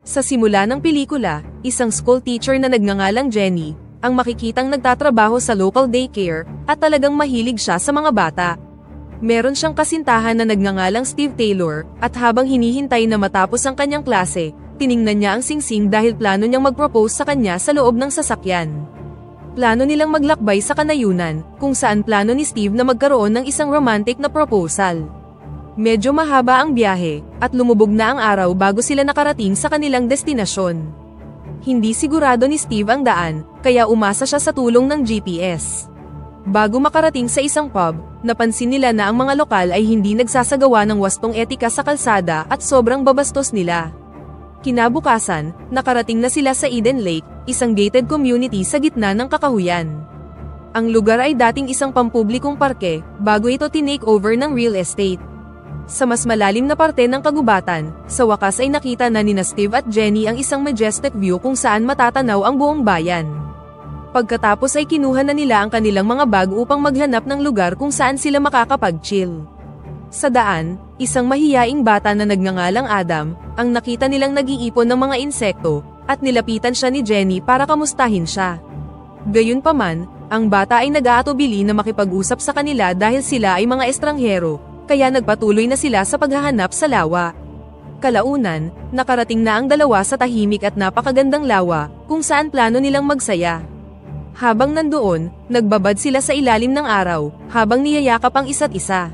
Sa simula ng pelikula, isang school teacher na nagngangalang Jenny, ang makikitang nagtatrabaho sa local daycare, at talagang mahilig siya sa mga bata. Meron siyang kasintahan na nagngangalang Steve Taylor, at habang hinihintay na matapos ang kanyang klase, tiningnan niya ang singsing dahil plano niyang mag-propose sa kanya sa loob ng sasakyan. Plano nilang maglakbay sa kanayunan, kung saan plano ni Steve na magkaroon ng isang romantic na proposal. Medyo mahaba ang biyahe, at lumubog na ang araw bago sila nakarating sa kanilang destinasyon. Hindi sigurado ni Steve ang daan, kaya umasa siya sa tulong ng GPS. Bago makarating sa isang pub, napansin nila na ang mga lokal ay hindi nagsasagawa ng wastong etika sa kalsada at sobrang babastos nila. Kinabukasan, nakarating na sila sa Eden Lake, isang gated community sa gitna ng kakahuyan. Ang lugar ay dating isang pampublikong parke, bago ito tinake over ng real estate. Sa mas malalim na parte ng kagubatan, sa wakas ay nakita na nina Steve at Jenny ang isang majestic view kung saan matatanaw ang buong bayan. Pagkatapos ay kinuha na nila ang kanilang mga bag upang maghanap ng lugar kung saan sila makakapag-chill. Sa daan, isang mahiyaing bata na nagngangalang Adam, ang nakita nilang nag-iipon ng mga insekto, at nilapitan siya ni Jenny para kamustahin siya. Gayunpaman, ang bata ay nag-aatubili na makipag-usap sa kanila dahil sila ay mga estranghero, kaya nagpatuloy na sila sa paghahanap sa lawa. Kalaunan, nakarating na ang dalawa sa tahimik at napakagandang lawa, kung saan plano nilang magsaya. Habang nandoon, nagbabad sila sa ilalim ng araw, habang niyayakap ang isa't isa.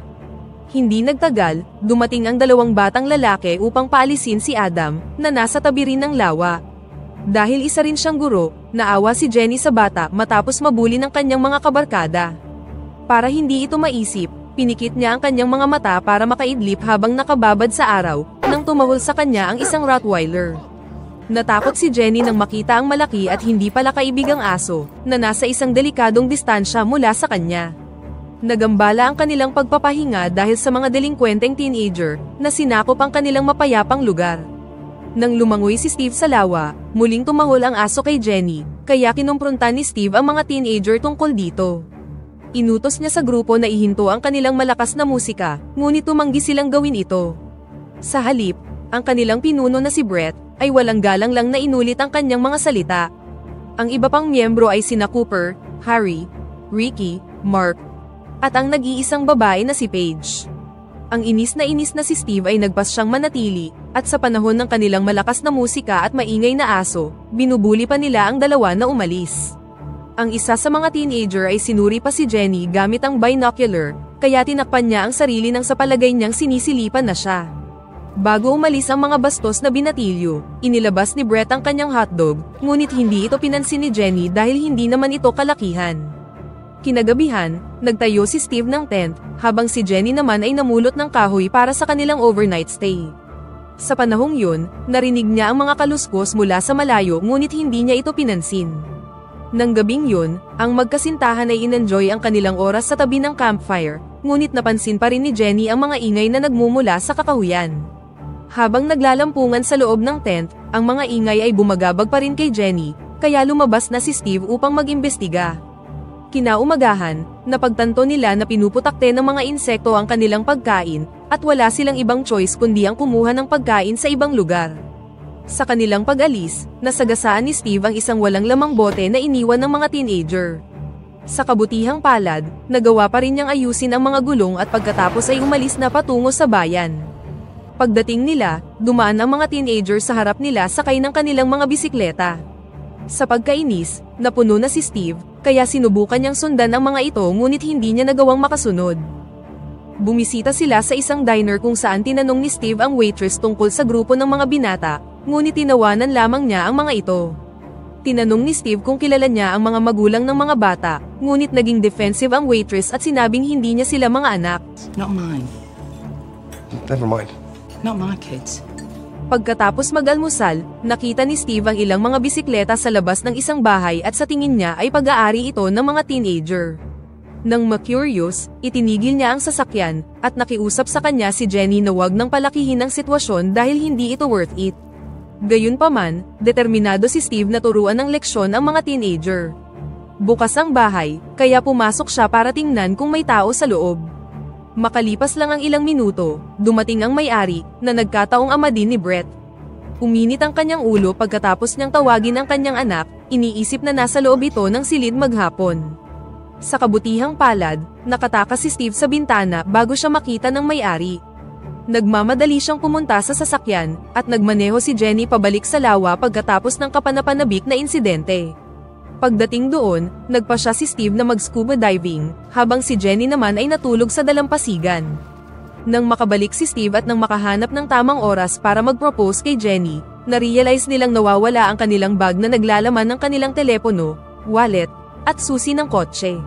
Hindi nagtagal, dumating ang dalawang batang lalaki upang paalisin si Adam, na nasa tabi rin ng lawa. Dahil isa rin siyang guro, naawa si Jenny sa bata matapos mabuli ng kanyang mga kabarkada. Para hindi ito maisip, pinikit niya ang kanyang mga mata para makaidlip habang nakababad sa araw, nang tumahol sa kanya ang isang Rottweiler. Natakot si Jenny nang makita ang malaki at hindi pala kaibigang aso, na nasa isang delikadong distansya mula sa kanya. Nagambala ang kanilang pagpapahinga dahil sa mga delinkwenteng teenager, na sinakop ang kanilang mapayapang lugar. Nang lumangoy si Steve sa lawa, muling tumahol ang aso kay Jenny, kaya kinumpronta ni Steve ang mga teenager tungkol dito. Inutos niya sa grupo na ihinto ang kanilang malakas na musika, ngunit tumanggi silang gawin ito. Sa halip, ang kanilang pinuno na si Brett, ay walang galang lang na inulit ang kanyang mga salita. Ang iba pang miyembro ay sina Cooper, Harry, Ricky, Mark, at ang nag-iisang babae na si Paige. Ang inis na si Steve ay nagpas siyang manatili, at sa panahon ng kanilang malakas na musika at maingay na aso, binubuli pa nila ang dalawa na umalis. Ang isa sa mga teenager ay sinuri pa si Jenny gamit ang binocular, kaya tinakpan niya ang sarili nang sa palagay niyang sinisilipan na siya. Bago umalis ang mga bastos na binatilyo, inilabas ni Brett ang kanyang hotdog, ngunit hindi ito pinansin ni Jenny dahil hindi naman ito kalakihan. Kinagabihan, nagtayo si Steve ng tent, habang si Jenny naman ay namulot ng kahoy para sa kanilang overnight stay. Sa panahong yun, narinig niya ang mga kaluskos mula sa malayo ngunit hindi niya ito pinansin. Nang gabing yun, ang magkasintahan ay inenjoy ang kanilang oras sa tabi ng campfire, ngunit napansin pa rin ni Jenny ang mga ingay na nagmumula sa kakahuyan. Habang naglalampungan sa loob ng tent, ang mga ingay ay bumagabag pa rin kay Jenny, kaya lumabas na si Steve upang mag-imbestiga. Kinaumagahan, napagtanto nila na pinuputakte ng mga insekto ang kanilang pagkain, at wala silang ibang choice kundi ang kumuha ng pagkain sa ibang lugar. Sa kanilang pag-alis, nasagasaan ni Steve ang isang walang lamang bote na iniwan ng mga teenager. Sa kabutihang palad, nagawa pa rin niyang ayusin ang mga gulong at pagkatapos ay umalis na patungo sa bayan. Pagdating nila, dumaan ang mga teenager sa harap nila sakay ng kanilang mga bisikleta. Sa pagkainis, napuno na si Steve, kaya sinubukan niyang sundan ang mga ito ngunit hindi niya nagawang makasunod. Bumisita sila sa isang diner kung saan tinanong ni Steve ang waitress tungkol sa grupo ng mga binata, ngunit tinawanan lamang niya ang mga ito. Tinanong ni Steve kung kilala niya ang mga magulang ng mga bata, ngunit naging defensive ang waitress at sinabing hindi niya sila mga anak. Not mine. Never mind. Not my kids. Pagkatapos mag-almusal, nakita ni Steve ang ilang mga bisikleta sa labas ng isang bahay at sa tingin niya ay pag-aari ito ng mga teenager. Nang ma-curious, itinigil niya ang sasakyan, at nakiusap sa kanya si Jenny na wag nang palakihin ang sitwasyon dahil hindi ito worth it. Gayunpaman, determinado si Steve na turuan ng leksyon ang mga teenager. Bukas ang bahay, kaya pumasok siya para tingnan kung may tao sa loob. Makalipas lang ang ilang minuto, dumating ang may-ari, na nagkataong ama din ni Brett. Uminit ang kanyang ulo pagkatapos niyang tawagin ang kanyang anak, iniisip na nasa loob ito ng silid maghapon. Sa kabutihang palad, nakatakas si Steve sa bintana bago siya makita ng may-ari. Nagmamadali siyang pumunta sa sasakyan, at nagmaneho si Jenny pabalik sa lawa pagkatapos ng kapanapanabik na insidente. Pagdating doon, nagpa siya si Steve na mag-scuba diving, habang si Jenny naman ay natulog sa dalampasigan. Nang makabalik si Steve at nang makahanap ng tamang oras para mag-propose kay Jenny, na-realize nilang nawawala ang kanilang bag na naglalaman ng kanilang telepono, wallet, at susi ng kotse.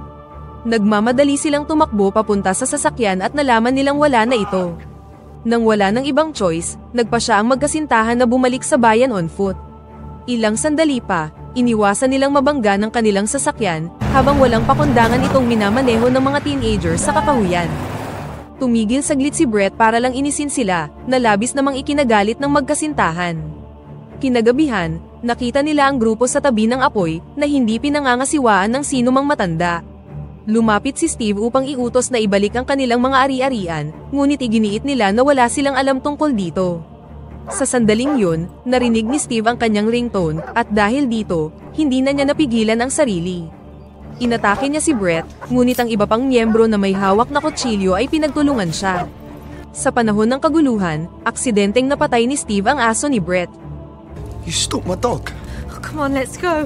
Nagmamadali silang tumakbo papunta sa sasakyan at nalaman nilang wala na ito. Nang wala ng ibang choice, nagpa siya ang magkasintahan na bumalik sa bayan on foot. Ilang sandali pa, iniwasan nilang mabangga ng kanilang sasakyan, habang walang pakundangan itong minamaneho ng mga teenagers sa kakahuyan. Tumigil saglit si Brett para lang inisin sila, na labis namang ikinagalit ng magkasintahan. Kinagabihan, nakita nila ang grupo sa tabi ng apoy, na hindi pinangangasiwaan ng sinumang matanda. Lumapit si Steve upang iutos na ibalik ang kanilang mga ari-arian, ngunit iginiit nila na wala silang alam tungkol dito. Sa sandaling yun, narinig ni Steve ang kanyang ringtone, at dahil dito, hindi na niya napigilan ang sarili. Inatake niya si Brett, ngunit ang iba pang miyembro na may hawak na kutsilyo ay pinagtulungan siya. Sa panahon ng kaguluhan, aksidenteng napatay ni Steve ang aso ni Brett. You stalked my dog. Oh, come on, let's go.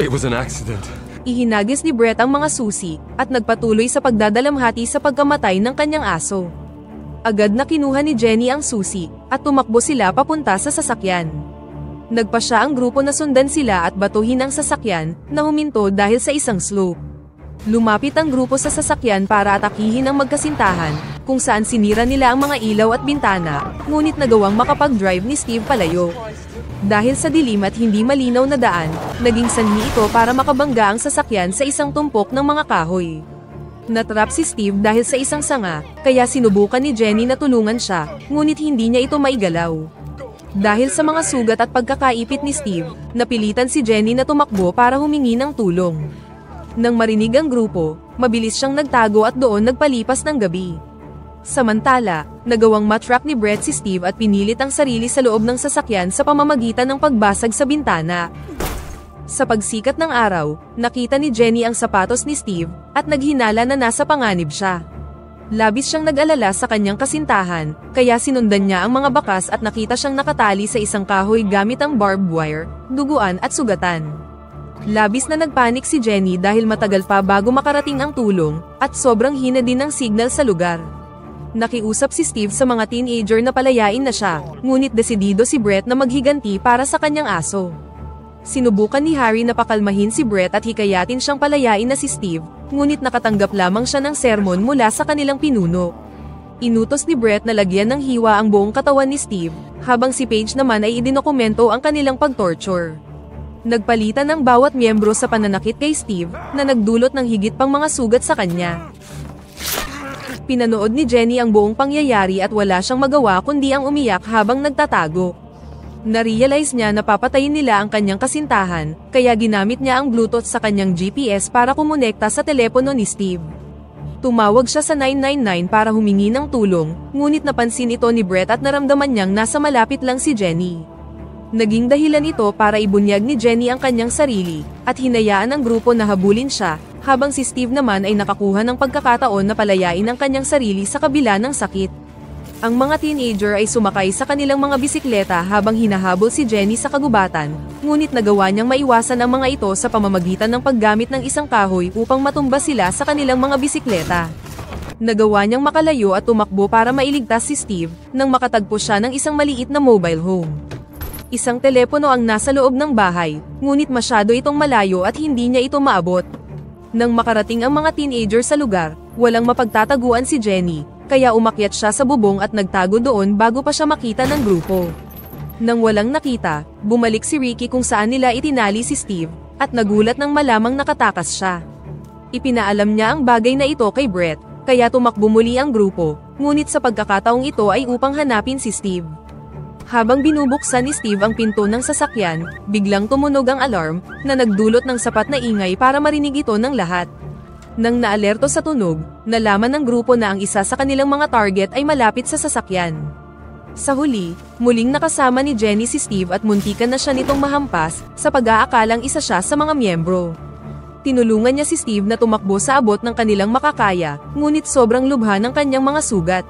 It was an accident. Ihinagis ni Brett ang mga susi, at nagpatuloy sa pagdadalamhati sa pagkamatay ng kanyang aso. Agad na kinuha ni Jenny ang susi, at tumakbo sila papunta sa sasakyan. Nagpa siya ang grupo na sundan sila at batuhin ang sasakyan, na huminto dahil sa isang slope. Lumapit ang grupo sa sasakyan para atakihin ang magkasintahan, kung saan sinira nila ang mga ilaw at bintana, ngunit nagawang makapag-drive ni Steve palayo. Dahil sa dilim at hindi malinaw na daan, naging sanhi ito para makabangga ang sasakyan sa isang tumpok ng mga kahoy. Natrap si Steve dahil sa isang sanga, kaya sinubukan ni Jenny na tulungan siya, ngunit hindi niya ito maigalaw. Dahil sa mga sugat at pagkakaipit ni Steve, napilitan si Jenny na tumakbo para humingi ng tulong. Nang marinig ang grupo, mabilis siyang nagtago at doon nagpalipas ng gabi. Samantala, nagawang matrap ni Brett si Steve at pinilit ang sarili sa loob ng sasakyan sa pamamagitan ng pagbasag sa bintana. Sa pagsikat ng araw, nakita ni Jenny ang sapatos ni Steve, at naghinala na nasa panganib siya. Labis siyang nag-alala sa kanyang kasintahan, kaya sinundan niya ang mga bakas at nakita siyang nakatali sa isang kahoy gamit ang barbed wire, duguan at sugatan. Labis na nagpanik si Jenny dahil matagal pa bago makarating ang tulong, at sobrang hina din ng signal sa lugar. Nakiusap si Steve sa mga teenager na palayain na siya, ngunit desidido si Brett na maghiganti para sa kanyang aso. Sinubukan ni Harry na pakalmahin si Brett at hikayatin siyang palayain na si Steve, ngunit nakatanggap lamang siya ng sermon mula sa kanilang pinuno. Inutos ni Brett na lagyan ng hiwa ang buong katawan ni Steve, habang si Paige naman ay idinokumento ang kanilang pag-torture. Nagpalitan ng bawat miyembro sa pananakit kay Steve, na nagdulot ng higit pang mga sugat sa kanya. Pinanood ni Jenny ang buong pangyayari at wala siyang magawa kundi ang umiyak habang nagtatago. Na-realize niya na papatayin nila ang kanyang kasintahan, kaya ginamit niya ang Bluetooth sa kanyang GPS para kumonekta sa telepono ni Steve. Tumawag siya sa 999 para humingi ng tulong, ngunit napansin ito ni Brett at naramdaman niyang nasa malapit lang si Jenny. Naging dahilan ito para ibunyag ni Jenny ang kanyang sarili, at hinayaan ang grupo na habulin siya, habang si Steve naman ay nakakuha ng pagkakataon na palayain ang kanyang sarili sa kabila ng sakit. Ang mga teenager ay sumakay sa kanilang mga bisikleta habang hinahabol si Jenny sa kagubatan, ngunit nagawa niyang maiwasan ang mga ito sa pamamagitan ng paggamit ng isang kahoy upang matumba sila sa kanilang mga bisikleta. Nagawa niyang makalayo at tumakbo para mailigtas si Steve, nang makatagpo siya ng isang maliit na mobile home. Isang telepono ang nasa loob ng bahay, ngunit masyado itong malayo at hindi niya ito maabot. Nang makarating ang mga teenager sa lugar, walang mapagtataguan si Jenny, kaya umakyat siya sa bubong at nagtago doon bago pa siya makita ng grupo. Nang walang nakita, bumalik si Ricky kung saan nila itinali si Steve, at nagulat nang malamang nakatakas siya. Ipinaalam niya ang bagay na ito kay Brett, kaya tumakbo muli ang grupo, ngunit sa pagkakataong ito ay upang hanapin si Steve. Habang binubuksan ni Steve ang pinto ng sasakyan, biglang tumunog ang alarm, na nagdulot ng sapat na ingay para marinig ito ng lahat. Nang naalerto sa tunog, nalaman ng grupo na ang isa sa kanilang mga target ay malapit sa sasakyan. Sa huli, muling nakasama ni Jenny si Steve at muntikan na siya nitong mahampas sa pag-aakalang isa siya sa mga miyembro. Tinulungan niya si Steve na tumakbo sa abot ng kanilang makakaya, ngunit sobrang lubha ng kanyang mga sugat.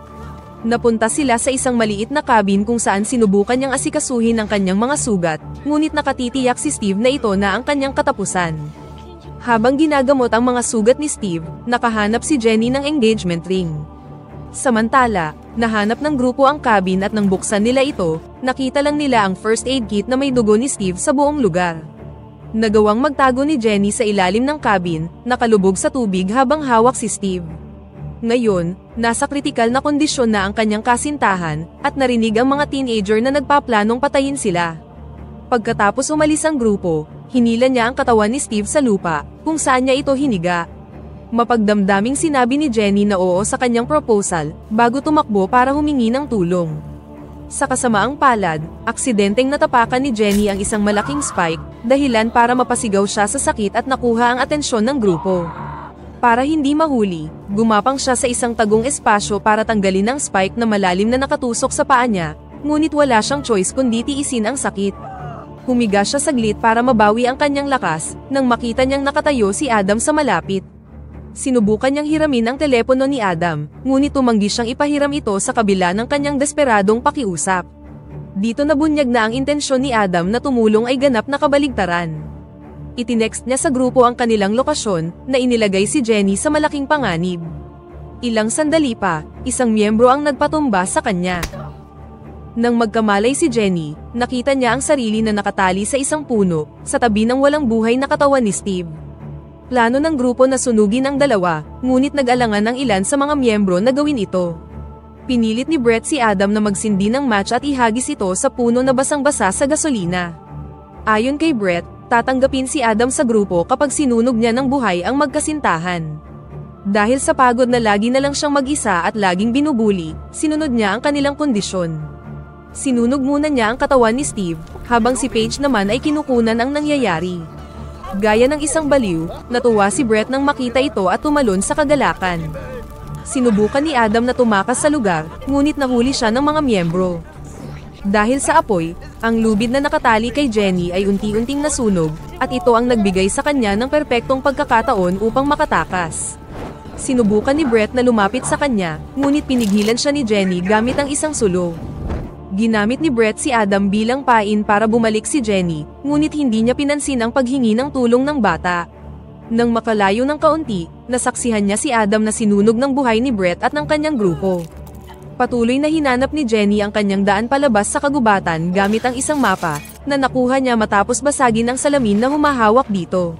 Napunta sila sa isang maliit na cabin kung saan sinubukan niyang asikasuhin ang kanyang mga sugat, ngunit nakatitiyak si Steve na ito na ang kanyang katapusan. Habang ginagamot ang mga sugat ni Steve, nakahanap si Jenny ng engagement ring. Samantala, nahanap ng grupo ang cabin at nang buksan nila ito, nakita lang nila ang first aid kit na may dugo ni Steve sa buong lugar. Nagawang magtago ni Jenny sa ilalim ng cabin, nakalubog sa tubig habang hawak si Steve. Ngayon, nasa kritikal na kondisyon na ang kanyang kasintahan, at narinig ang mga teenager na nagpaplanong patayin sila. Pagkatapos umalis ang grupo, hinila niya ang katawan ni Steve sa lupa, kung saan niya ito hiniga. Mapagdamdaming sinabi ni Jenny na oo sa kanyang proposal, bago tumakbo para humingi ng tulong. Sa kasamaang palad, aksidenteng natapakan ni Jenny ang isang malaking spike, dahilan para mapasigaw siya sa sakit at nakuha ang atensyon ng grupo. Para hindi mahuli, gumapang siya sa isang tagong espasyo para tanggalin ang spike na malalim na nakatusok sa paa niya, ngunit wala siyang choice kundi tiisin ang sakit. Humiga siya saglit para mabawi ang kanyang lakas, nang makita niyang nakatayo si Adam sa malapit. Sinubukan niyang hiramin ang telepono ni Adam, ngunit tumanggi siyang ipahiram ito sa kabila ng kanyang desperadong pakiusap. Dito nabunyag na ang intensyon ni Adam na tumulong ay ganap na kabaligtaran. Itinext niya sa grupo ang kanilang lokasyon, na inilagay si Jenny sa malaking panganib. Ilang sandali pa, isang miyembro ang nagpatumba sa kanya. Nang magkamalay si Jenny, nakita niya ang sarili na nakatali sa isang puno, sa tabi ng walang buhay na katawan ni Steve. Plano ng grupo na sunugin ang dalawa, ngunit nag-alangan ng ilan sa mga miyembro na gawin ito. Pinilit ni Brett si Adam na magsindi ng match at ihagis ito sa puno na basang-basa sa gasolina. Ayon kay Brett, tatanggapin si Adam sa grupo kapag sinunog niya ng buhay ang magkasintahan. Dahil sa pagod na lagi na lang siyang mag-isa at laging binubuli, sinunod niya ang kanilang kondisyon. Sinunog muna niya ang katawan ni Steve, habang si Paige naman ay kinukunan ang nangyayari. Gaya ng isang baliw, natuwa si Brett nang makita ito at tumalon sa kagalakan. Sinubukan ni Adam na tumakas sa lugar, ngunit nahuli siya ng mga miyembro. Dahil sa apoy, ang lubid na nakatali kay Jenny ay unti-unting nasunog, at ito ang nagbigay sa kanya ng perpektong pagkakataon upang makatakas. Sinubukan ni Brett na lumapit sa kanya, ngunit pinigilan siya ni Jenny gamit ang isang sulo. Ginamit ni Brett si Adam bilang pain para bumalik si Jenny, ngunit hindi niya pinansin ang paghingi ng tulong ng bata. Nang makalayo ng kaunti, nasaksihan niya si Adam na sinunog ng buhay ni Brett at ng kanyang grupo. Patuloy na hinanap ni Jenny ang kanyang daan palabas sa kagubatan gamit ang isang mapa, na nakuha niya matapos basagin ang salamin na humahawak dito.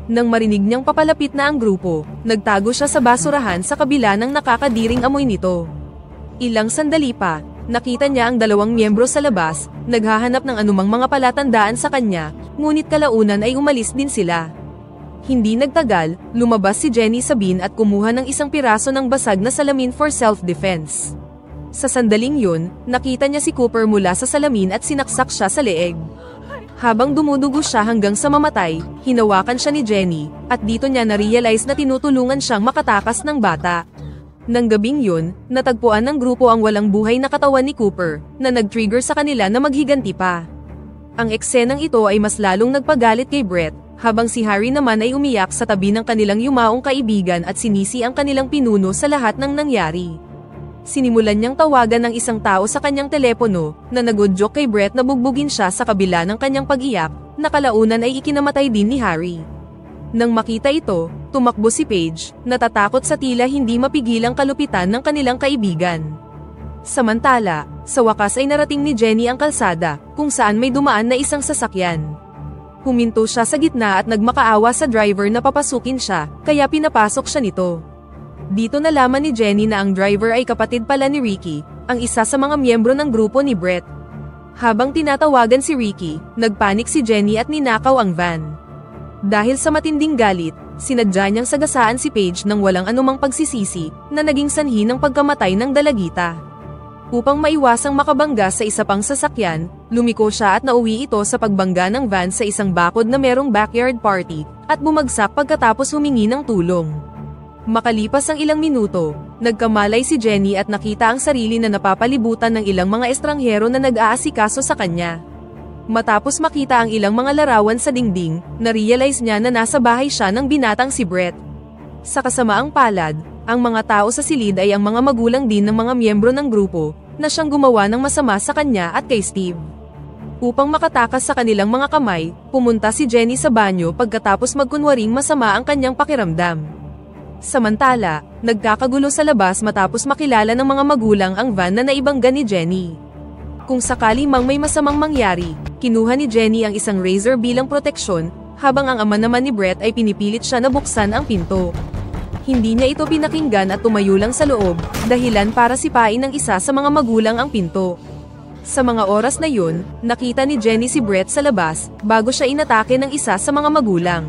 Nang marinig niyang papalapit na ang grupo, nagtago siya sa basurahan sa kabila ng nakakadiring amoy nito. Ilang sandali pa, nakita niya ang dalawang miyembro sa labas, naghahanap ng anumang mga palatandaan sa kanya, ngunit kalaunan ay umalis din sila. Hindi nagtagal, lumabas si Jenny sa bin at kumuha ng isang piraso ng basag na salamin for self-defense. Sa sandaling yun, nakita niya si Cooper mula sa salamin at sinaksak siya sa leeg. Habang dumudugo siya hanggang sa mamatay, hinawakan siya ni Jenny, at dito niya na-realize na tinutulungan siyang makatakas ng bata. Nang gabing yun, natagpuan ng grupo ang walang buhay na katawan ni Cooper, na nag-trigger sa kanila na maghiganti pa. Ang eksenang ito ay mas lalong nagpagalit kay Brett, habang si Harry naman ay umiyak sa tabi ng kanilang yumaong kaibigan at sinisi ang kanilang pinuno sa lahat ng nangyari. Sinimulan niyang tawagan ng isang tao sa kanyang telepono, na nag-udyok kay Brett na bugbugin siya sa kabila ng kanyang pag-iyak, na kalaunan ay ikinamatay din ni Harry. Nang makita ito, tumakbo si Paige, natatakot sa tila hindi mapigilang kalupitan ng kanilang kaibigan. Samantala, sa wakas ay narating ni Jenny ang kalsada, kung saan may dumaan na isang sasakyan. Huminto siya sa gitna at nagmakaawa sa driver na papasukin siya, kaya pinapasok siya nito. Dito nalaman ni Jenny na ang driver ay kapatid pala ni Ricky, ang isa sa mga miyembro ng grupo ni Brett. Habang tinatawagan si Ricky, nagpanik si Jenny at ninakaw ang van. Dahil sa matinding galit, sinadya niyang sagasaan si Paige nang walang anumang pagsisisi, na naging sanhi ng pagkamatay ng dalagita. Upang maiwasang makabangga sa isa pang sasakyan, lumiko siya at nauwi ito sa pagbangga ng van sa isang bakod na merong backyard party, at bumagsak pagkatapos humingi ng tulong. Makalipas ang ilang minuto, Nagkamalay si Jenny at nakita ang sarili na napapalibutan ng ilang mga estranghero na nag-aasikaso sa kanya. Matapos makita ang ilang mga larawan sa dingding, na-realize niya na nasa bahay siya ng binatang si Brett. Sa kasamaang palad, ang mga tao sa silid ay ang mga magulang din ng mga miyembro ng grupo, na siyang gumawa ng masama sa kanya at kay Steve. Upang makatakas sa kanilang mga kamay, pumunta si Jenny sa banyo pagkatapos magkunwaring masama ang kanyang pakiramdam. Samantala, nagkakagulo sa labas matapos makilala ng mga magulang ang van na naibangga ni Jenny. Kung sakali mang may masamang mangyari, kinuha ni Jenny ang isang razor bilang proteksyon, habang ang ama naman ni Brett ay pinipilit siya na buksan ang pinto. Hindi niya ito pinakinggan at tumayo lang sa loob, dahilan para sipain ng isa sa mga magulang ang pinto. Sa mga oras na yun, nakita ni Jenny si Brett sa labas, bago siya inatake ng isa sa mga magulang.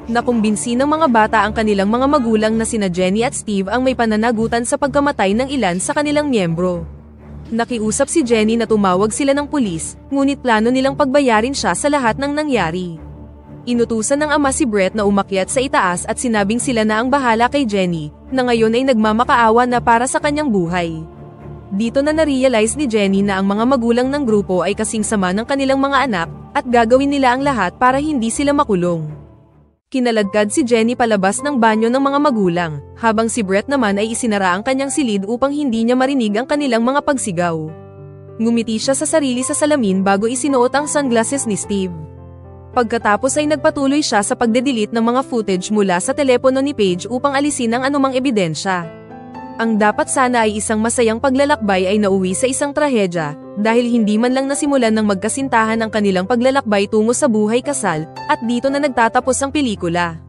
Nakumbinsi ng mga bata ang kanilang mga magulang na sina Jenny at Steve ang may pananagutan sa pagkamatay ng ilan sa kanilang miyembro. Nakiusap si Jenny na tumawag sila ng pulis, ngunit plano nilang pagbayarin siya sa lahat ng nangyari. Inutusan ng ama si Brett na umakyat sa itaas at sinabing sila na ang bahala kay Jenny, na ngayon ay nagmamakaawa na para sa kanyang buhay. Dito na na-realize ni Jenny na ang mga magulang ng grupo ay kasing sama ng kanilang mga anak, at gagawin nila ang lahat para hindi sila makulong. Kinaladkad si Jenny palabas ng banyo ng mga magulang, habang si Brett naman ay isinara ang kanyang silid upang hindi niya marinig ang kanilang mga pagsigaw. Ngumiti siya sa sarili sa salamin bago isinuot ang sunglasses ni Steve. Pagkatapos ay nagpatuloy siya sa pagde-delete ng mga footage mula sa telepono ni Paige upang alisin ang anumang ebidensya. Ang dapat sana ay isang masayang paglalakbay ay nauwi sa isang trahedya, dahil hindi man lang nasimulan ng magkasintahan ang kanilang paglalakbay tungo sa buhay kasal, at dito na nagtatapos ang pelikula.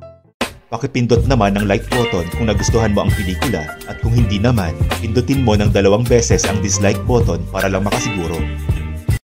Pakipindot naman ang like button kung nagustuhan mo ang pelikula, at kung hindi naman, pindutin mo ng 2 beses ang dislike button para lang makasiguro.